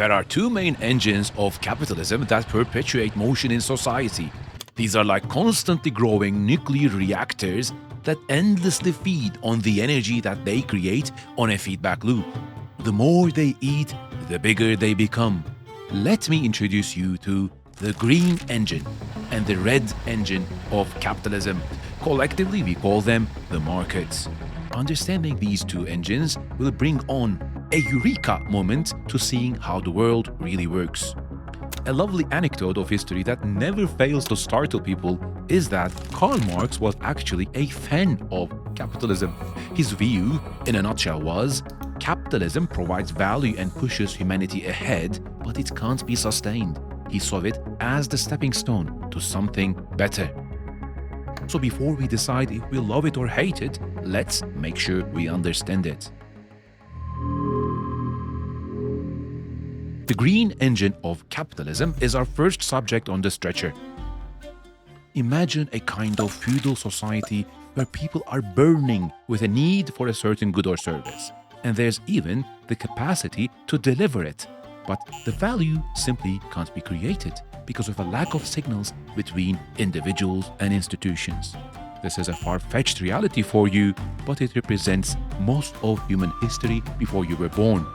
There are two main engines of capitalism that perpetuate motion in society. These are like constantly growing nuclear reactors that endlessly feed on the energy that they create on a feedback loop. The more they eat, the bigger they become. Let me introduce you to the green engine and the red engine of capitalism. Collectively, we call them the markets. Understanding these two engines will bring on a eureka moment to seeing how the world really works. A lovely anecdote of history that never fails to startle people is that Karl Marx was actually a fan of capitalism. His view, in a nutshell, was capitalism provides value and pushes humanity ahead, but it can't be sustained. He saw it as the stepping stone to something better. So before we decide if we love it or hate it, let's make sure we understand it. The green engine of capitalism is our first subject on the stretcher. Imagine a kind of feudal society where people are burning with a need for a certain good or service, and there's even the capacity to deliver it. But the value simply can't be created because of a lack of signals between individuals and institutions. This is a far-fetched reality for you, but it represents most of human history before you were born.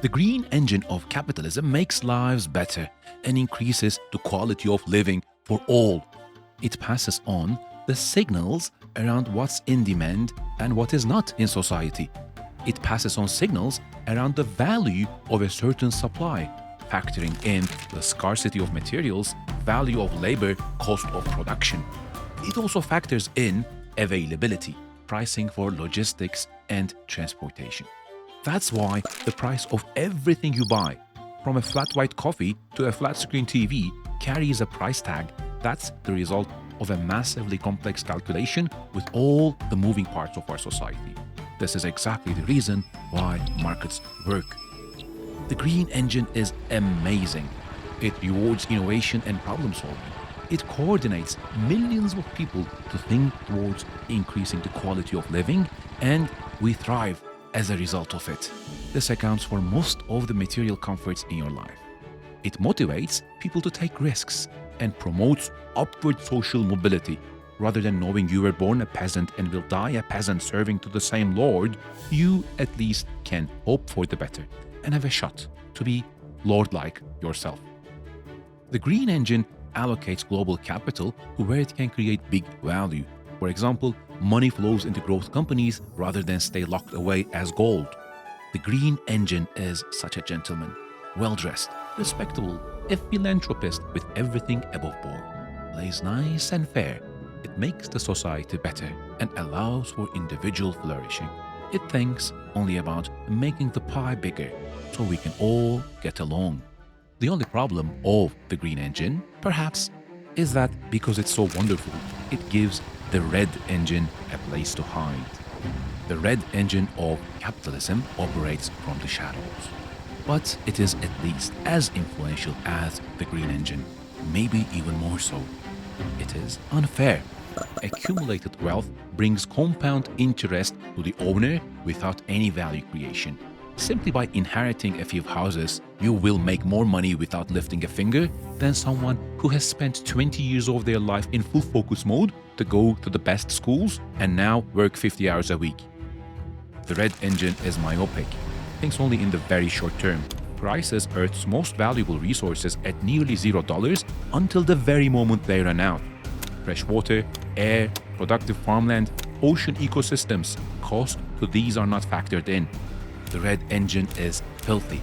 The green engine of capitalism makes lives better and increases the quality of living for all. It passes on the signals around what's in demand and what is not in society. It passes on signals around the value of a certain supply, factoring in the scarcity of materials, value of labor, cost of production. It also factors in availability, pricing for logistics and transportation. That's why the price of everything you buy, from a flat white coffee to a flat screen TV, carries a price tag. That's the result of a massively complex calculation with all the moving parts of our society. This is exactly the reason why markets work. The green engine is amazing. It rewards innovation and problem solving. It coordinates millions of people to think towards increasing the quality of living, and we thrive as a result of it. This accounts for most of the material comforts in your life. It motivates people to take risks and promotes upward social mobility. Rather than knowing you were born a peasant and will die a peasant serving to the same lord, you at least can hope for the better and have a shot to be lord-like yourself. The green engine allocates global capital to where it can create big value. For example, money flows into growth companies rather than stay locked away as gold. The green engine is such a gentleman, well-dressed, respectable, a philanthropist with everything above board. Plays nice and fair. It makes the society better and allows for individual flourishing. It thinks only about making the pie bigger so we can all get along. The only problem of the green engine, perhaps, is that because it's so wonderful, it gives the red engine a place to hide. The red engine of capitalism operates from the shadows, but it is at least as influential as the green engine, maybe even more so. It is unfair. Accumulated wealth brings compound interest to the owner without any value creation. Simply by inheriting a few houses, you will make more money without lifting a finger than someone who has spent 20 years of their life in full focus mode to go to the best schools and now work 50 hours a week. The red engine is myopic, thinks only in the very short term, prices Earth's most valuable resources at nearly $0 until the very moment they run out. Fresh water, air, productive farmland, ocean ecosystems, cost to these are not factored in. The red engine is filthy,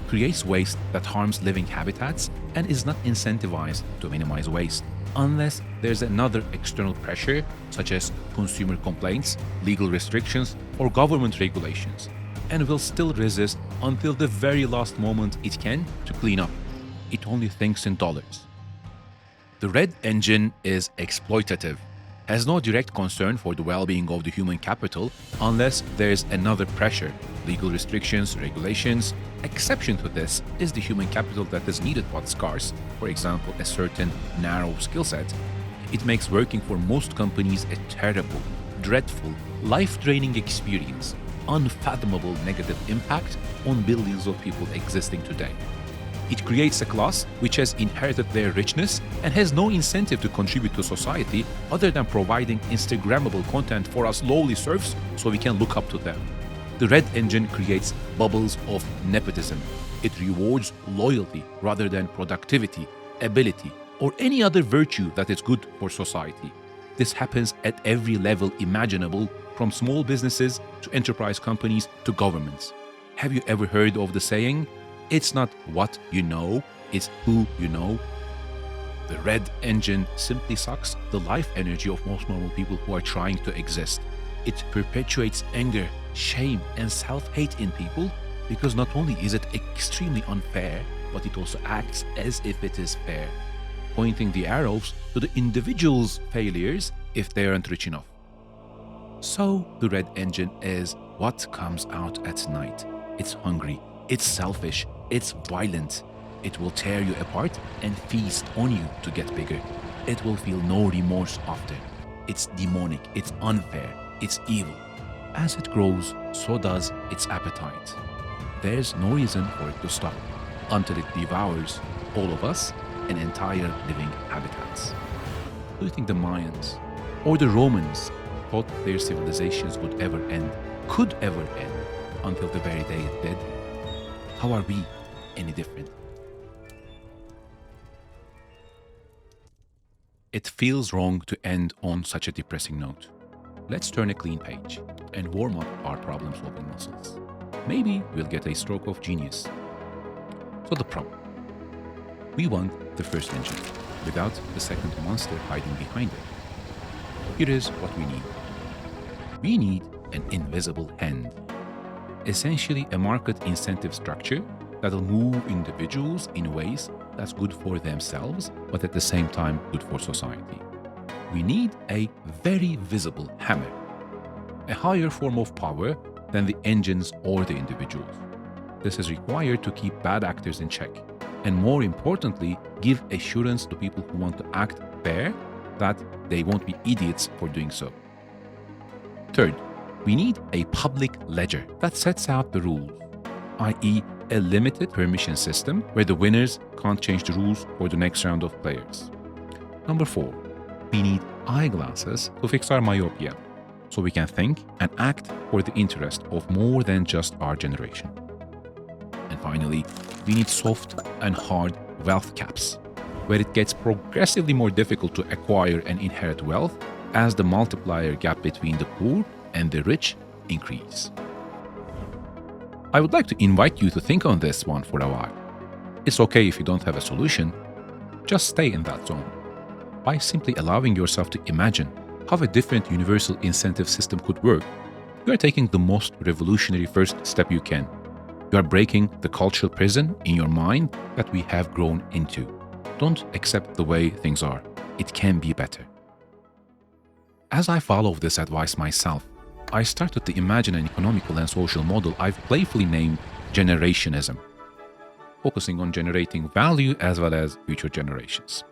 creates waste that harms living habitats, and is not incentivized to minimize waste, unless there's another external pressure, such as consumer complaints, legal restrictions, or government regulations, and will still resist until the very last moment it can to clean up. It only thinks in dollars. The red engine is exploitative, has no direct concern for the well-being of the human capital unless there's another pressure, legal restrictions, regulations. Exception to this is the human capital that is needed but scarce, for example, a certain narrow skill set. It makes working for most companies a terrible, dreadful, life-draining experience. unfathomable negative impact on billions of people existing today. It creates a class which has inherited their richness and has no incentive to contribute to society other than providing Instagrammable content for us lowly serfs so we can look up to them. The red engine creates bubbles of nepotism. It rewards loyalty rather than productivity, ability, or any other virtue that is good for society. This happens at every level imaginable, from small businesses to enterprise companies to governments. Have you ever heard of the saying, "It's not what you know, it's who you know"? The red engine simply sucks the life energy of most normal people who are trying to exist. It perpetuates anger, shame, and self-hate in people because not only is it extremely unfair, but it also acts as if it is fair, pointing the arrows to the individual's failures if they aren't rich enough. So the red engine is what comes out at night. It's hungry, it's selfish, it's violent. It will tear you apart and feast on you to get bigger. It will feel no remorse after. It's demonic, it's unfair, it's evil. As it grows, so does its appetite. There's no reason for it to stop until it devours all of us and entire living habitats. Do you think the Mayans or the Romans thought their civilizations would ever end, could ever end, until the very day it did? How are we any different? It feels wrong to end on such a depressing note. Let's turn a clean page and warm up our problem-solving muscles. Maybe we'll get a stroke of genius. So the problem. We want the first engine, without the second monster hiding behind it. Here is what we need. We need an invisible hand. Essentially a market incentive structure that'll move individuals in ways that's good for themselves, but at the same time good for society. We need a very visible hammer, a higher form of power than the engines or the individuals. This is required to keep bad actors in check, and more importantly, give assurance to people who want to act fair that they won't be idiots for doing so. Third, we need a public ledger that sets out the rules, i.e. a limited permission system where the winners can't change the rules for the next round of players. Number 4, we need eyeglasses to fix our myopia, so we can think and act for the interest of more than just our generation. And finally, we need soft and hard wealth caps, where it gets progressively more difficult to acquire and inherit wealth as the multiplier gap between the poor and the rich increase. I would like to invite you to think on this one for a while. It's okay if you don't have a solution, just stay in that zone by simply allowing yourself to imagine how a different universal incentive system could work. You are taking the most revolutionary first step you can. You are breaking the cultural prison in your mind that we have grown into. Don't accept the way things are. It can be better. As I follow this advice myself, I started to imagine an economical and social model I've playfully named generationism, focusing on generating value as well as future generations.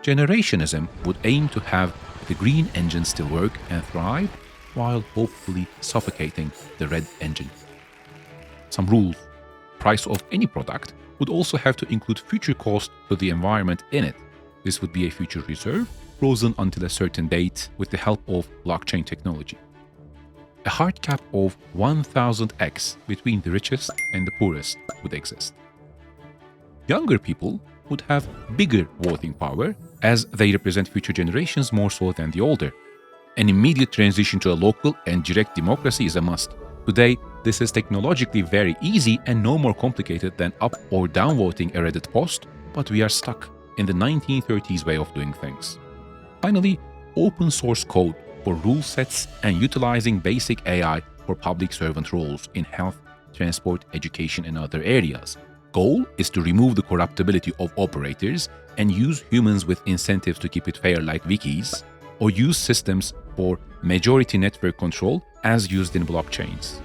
Generationism would aim to have the green engine still work and thrive while hopefully suffocating the red engine. Some rules. Price of any product would also have to include future cost to the environment in it. This would be a future reserve, frozen until a certain date with the help of blockchain technology. A hard cap of 1000x between the richest and the poorest would exist. Younger people would have bigger voting power as they represent future generations more so than the older. An immediate transition to a local and direct democracy is a must. Today, this is technologically very easy and no more complicated than up or down voting a Reddit post, but we are stuck in the 1930s way of doing things. Finally, open source code for rule sets and utilizing basic AI for public servant roles in health, transport, education, and other areas. Goal is to remove the corruptibility of operators and use humans with incentives to keep it fair like wikis, or use systems for majority network control as used in blockchains.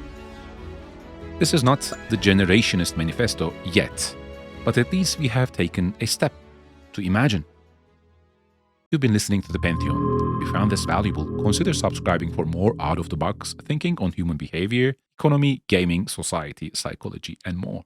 This is not the generationist manifesto yet, but at least we have taken a step to imagine. You've been listening to The Pantheon. If you found this valuable, consider subscribing for more out-of-the-box thinking on human behavior, economy, gaming, society, psychology, and more.